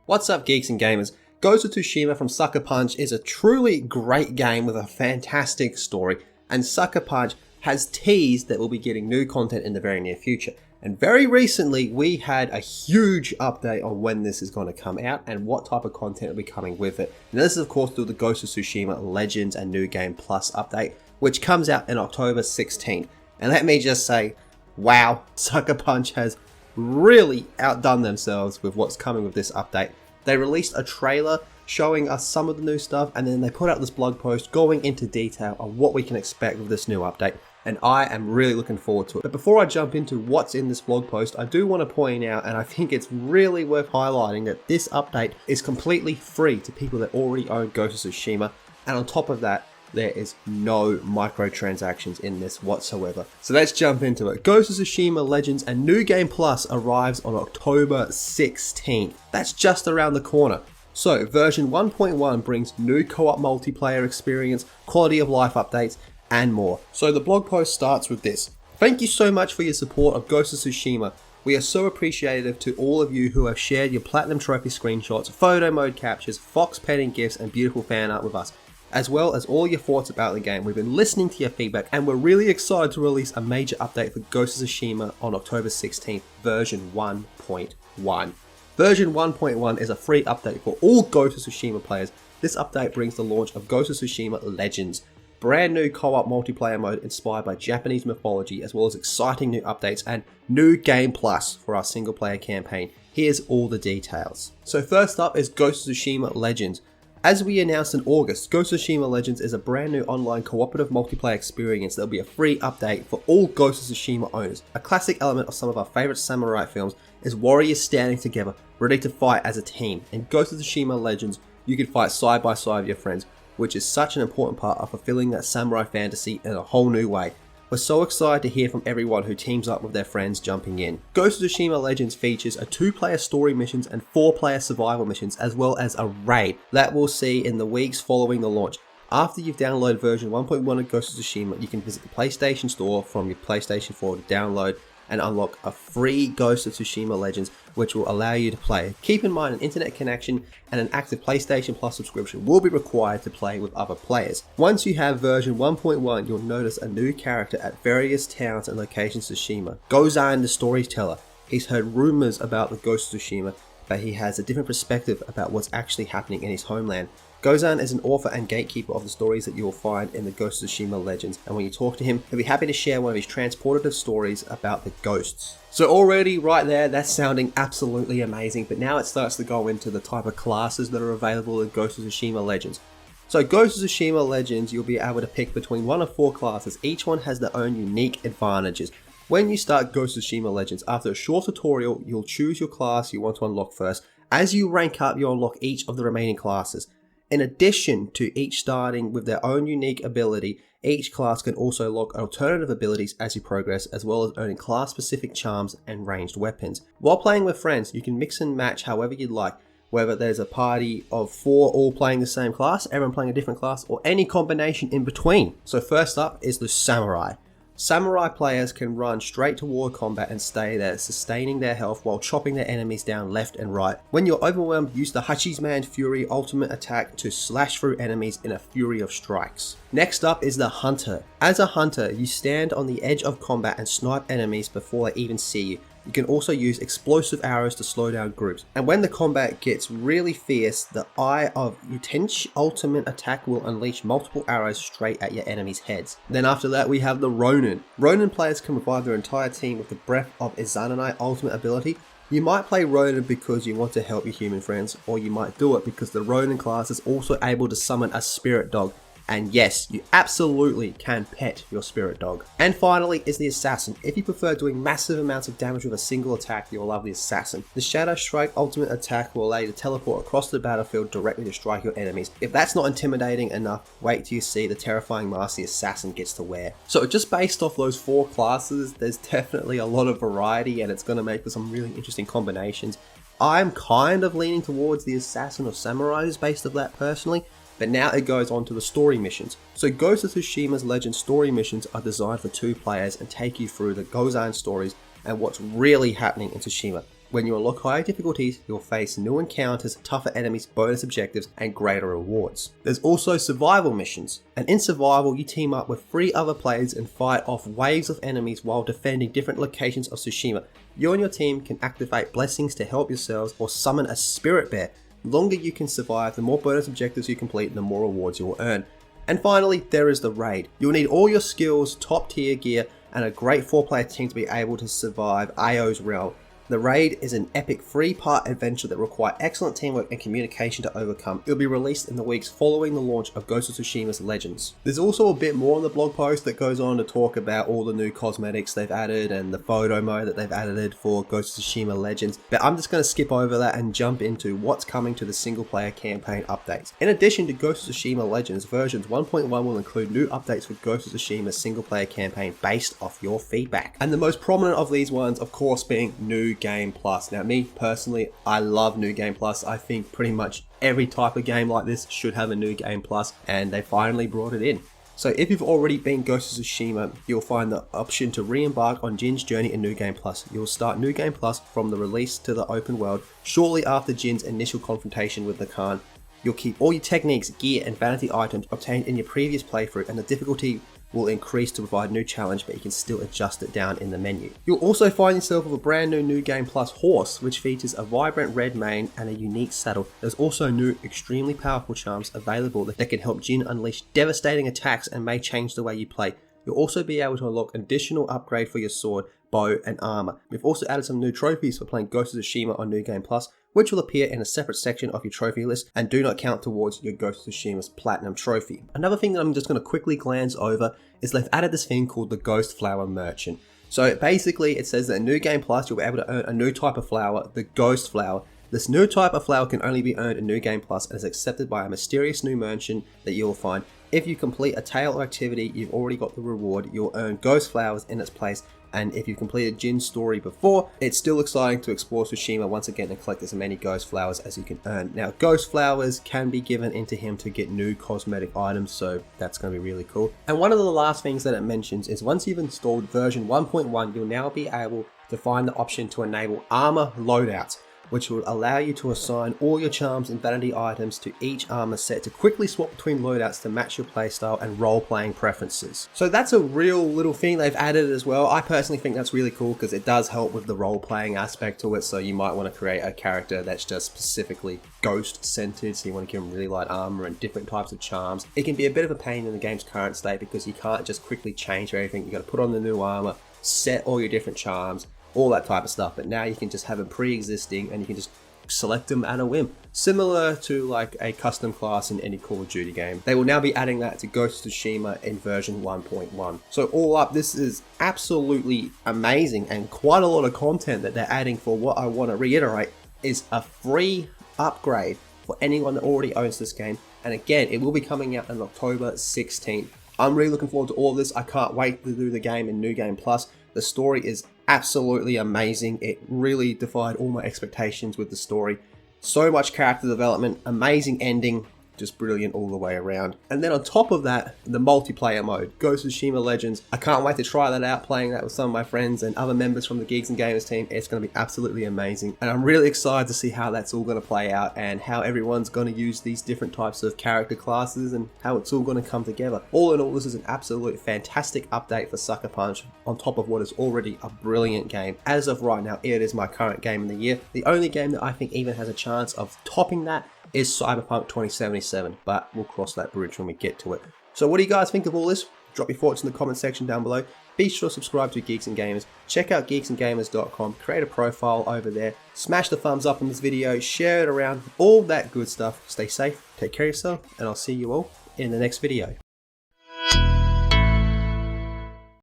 What's up, geeks and gamers? Ghost of Tsushima from Sucker Punch is a truly great game with a fantastic story, and Sucker Punch has teased that we'll be getting new content in the very near future. And very recently, we had a huge update on when this is going to come out and what type of content will be coming with it. And this is, of course, through the Ghost of Tsushima Legends and New Game Plus update, which comes out in October 16th. And let me just say, wow, Sucker Punch has really outdone themselves with what's coming with this update. They released a trailer showing us some of the new stuff, and then they put out this blog post going into detail on what we can expect with this new update. And I am really looking forward to it. But before I jump into what's in this blog post, I do want to point out, and I think it's really worth highlighting, that this update is completely free to people that already own Ghost of Tsushima. And on top of that, there is no microtransactions in this whatsoever. So let's jump into it. Ghost of Tsushima Legends and New Game Plus arrives on October 16th. That's just around the corner. So version 1.1 brings new co-op multiplayer experience, quality of life updates, and more. So the blog post starts with this. Thank you so much for your support of Ghost of Tsushima. We are so appreciative to all of you who have shared your Platinum Trophy screenshots, photo mode captures, fox petting gifts, and beautiful fan art with us, as well as all your thoughts about the game. We've been listening to your feedback, and we're really excited to release a major update for Ghost of Tsushima on October 16th, version 1.1. Version 1.1 is a free update for all Ghost of Tsushima players. This update brings the launch of Ghost of Tsushima Legends, brand new co-op multiplayer mode inspired by Japanese mythology, as well as exciting new updates and New Game Plus for our single player campaign. Here's all the details. So first up is Ghost of Tsushima Legends. As we announced in August, Ghost of Tsushima Legends is a brand new online cooperative multiplayer experience that will be a free update for all Ghost of Tsushima owners. A classic element of some of our favourite samurai films is warriors standing together, ready to fight as a team. In Ghost of Tsushima Legends, you can fight side by side with your friends, which is such an important part of fulfilling that samurai fantasy in a whole new way. We're so excited to hear from everyone who teams up with their friends jumping in. Ghost of Tsushima Legends features a 2-player story missions and 4-player survival missions, as well as a raid that we'll see in the weeks following the launch. After you've downloaded version 1.1 of Ghost of Tsushima, you can visit the PlayStation Store from your PlayStation 4 to download and unlock a free Ghost of Tsushima Legends, which will allow you to play. Keep in mind, an internet connection and an active PlayStation Plus subscription will be required to play with other players. Once you have version 1.1, you'll notice a new character at various towns and locations of Tsushima. Gozan the storyteller. He's heard rumors about the Ghost of Tsushima, but he has a different perspective about what's actually happening in his homeland. Gozan is an author and gatekeeper of the stories that you will find in the Ghost of Tsushima Legends, and when you talk to him, he'll be happy to share one of his transportative stories about the ghosts. So already right there, that's sounding absolutely amazing, but now it starts to go into the type of classes that are available in Ghost of Tsushima Legends. So Ghost of Tsushima Legends, you'll be able to pick between 1 of 4 classes. Each one has their own unique advantages. When you start Ghost of Tsushima Legends, after a short tutorial, you'll choose your class you want to unlock first. As you rank up, you unlock each of the remaining classes. In addition to each starting with their own unique ability, each class can also unlock alternative abilities as you progress, as well as earning class-specific charms and ranged weapons. While playing with friends, you can mix and match however you'd like, whether there's a party of 4 all playing the same class, everyone playing a different class, or any combination in between. So first up is the Samurai. Samurai players can run straight toward combat and stay there, sustaining their health while chopping their enemies down left and right. When you're overwhelmed, use the Hachiman Fury ultimate attack to slash through enemies in a fury of strikes. Next up is the Hunter. As a hunter, you stand on the edge of combat and snipe enemies before they even see you. You can also use explosive arrows to slow down groups. And when the combat gets really fierce, the Eye of Utenchi ultimate attack will unleash multiple arrows straight at your enemies' heads. Then after that we have the Ronin. Ronin players can revive their entire team with the Breath of Izanagi ultimate ability. You might play Ronin because you want to help your human friends, or you might do it because the Ronin class is also able to summon a spirit dog. And yes, you absolutely can pet your spirit dog. And finally is the Assassin. If you prefer doing massive amounts of damage with a single attack, you'll love the Assassin. The Shadow Strike ultimate attack will allow you to teleport across the battlefield directly to strike your enemies. If that's not intimidating enough, wait till you see the terrifying mask the Assassin gets to wear. So just based off those 4 classes, there's definitely a lot of variety, and it's going to make for some really interesting combinations. I'm kind of leaning towards the Assassin or Samurais based off that personally. But now it goes on to the story missions. So Ghost of Tsushima's Legend story missions are designed for 2 players and take you through the Gozan stories and what's really happening in Tsushima. When you unlock higher difficulties, you'll face new encounters, tougher enemies, bonus objectives, and greater rewards. There's also survival missions, and in survival you team up with 3 other players and fight off waves of enemies while defending different locations of Tsushima. You and your team can activate blessings to help yourselves or summon a spirit bear. The longer you can survive, the more bonus objectives you complete, the more rewards you will earn. And finally, there is the raid. You'll need all your skills, top tier gear, and a great 4-player team to be able to survive Ao's realm. The raid is an epic 3-part adventure that requires excellent teamwork and communication to overcome. It will be released in the weeks following the launch of Ghost of Tsushima's Legends. There's also a bit more on the blog post that goes on to talk about all the new cosmetics they've added and the photo mode that they've added for Ghost of Tsushima Legends, but I'm just going to skip over that and jump into what's coming to the single player campaign updates. In addition to Ghost of Tsushima Legends, versions 1.1 will include new updates for Ghost of Tsushima's single player campaign based off your feedback. And the most prominent of these ones, of course, being New Game Plus. Now, me personally, I love New Game Plus. I think pretty much every type of game like this should have a New Game Plus, and they finally brought it in. So if you've already been Ghost of Tsushima, you'll find the option to re-embark on Jin's journey in New Game Plus. You'll start New Game Plus from the release to the open world shortly after Jin's initial confrontation with the Khan. You'll keep all your techniques, gear, and vanity items obtained in your previous playthrough, and the difficulty will increase to provide a new challenge, but you can still adjust it down in the menu. You'll also find yourself with a brand new Game Plus horse, which features a vibrant red mane and a unique saddle. There's also new extremely powerful charms available that can help Jin unleash devastating attacks and may change the way you play. You'll also be able to unlock additional upgrade for your sword, bow, and armor. We've also added some new trophies for playing Ghost of Tsushima on New Game Plus, which will appear in a separate section of your trophy list and do not count towards your Ghost of Tsushima's Platinum trophy. Another thing that I'm just going to quickly glance over is they've added this thing called the Ghost Flower Merchant. So basically it says that in New Game Plus you'll be able to earn a new type of flower, the Ghost Flower. This new type of flower can only be earned in New Game Plus and is accepted by a mysterious new merchant that you will find. If you complete a tale or activity, you've already got the reward. You'll earn Ghost Flowers in its place, and if you've completed Jin's story before, it's still exciting to explore Tsushima once again and collect as many Ghost Flowers as you can earn. Now, Ghost Flowers can be given into him to get new cosmetic items, so that's going to be really cool. And one of the last things that it mentions is once you've installed version 1.1, you'll now be able to find the option to enable armor loadouts, which will allow you to assign all your charms and vanity items to each armor set to quickly swap between loadouts to match your playstyle and role-playing preferences. So that's a real little thing they've added as well. I personally think that's really cool because it does help with the role-playing aspect to it, so you might want to create a character that's just specifically ghost-centered, so you want to give them really light armor and different types of charms. It can be a bit of a pain in the game's current state because you can't just quickly change everything. You got to put on the new armor, set all your different charms, all that type of stuff, but now you can just have them pre-existing and you can just select them at a whim, similar to like a custom class in any Call of Duty game. They will now be adding that to Ghost of Tsushima in version 1.1. So all up, this is absolutely amazing and quite a lot of content that they're adding for what I want to reiterate is a free upgrade for anyone that already owns this game. And again, it will be coming out on October 16th. I'm really looking forward to all of this. I can't wait to do the game in New Game Plus. The story is absolutely amazing. It really defied all my expectations with the story. So much character development, amazing ending, just brilliant all the way around. And then on top of that, the multiplayer mode, Ghost of Tsushima Legends. I can't wait to try that out, playing that with some of my friends and other members from the Geeks and Gamers team. It's going to be absolutely amazing. And I'm really excited to see how that's all going to play out and how everyone's going to use these different types of character classes and how it's all going to come together. All in all, this is an absolute fantastic update for Sucker Punch on top of what is already a brilliant game. As of right now, it is my current game of the year. The only game that I think even has a chance of topping that is Cyberpunk 2077, but we'll cross that bridge when we get to it. So what do you guys think of all this? Drop your thoughts in the comment section down below. Be sure to subscribe to Geeks and Gamers. Check out geeksandgamers.com, create a profile over there. Smash the thumbs up on this video, share it around, all that good stuff. Stay safe, take care of yourself, and I'll see you all in the next video.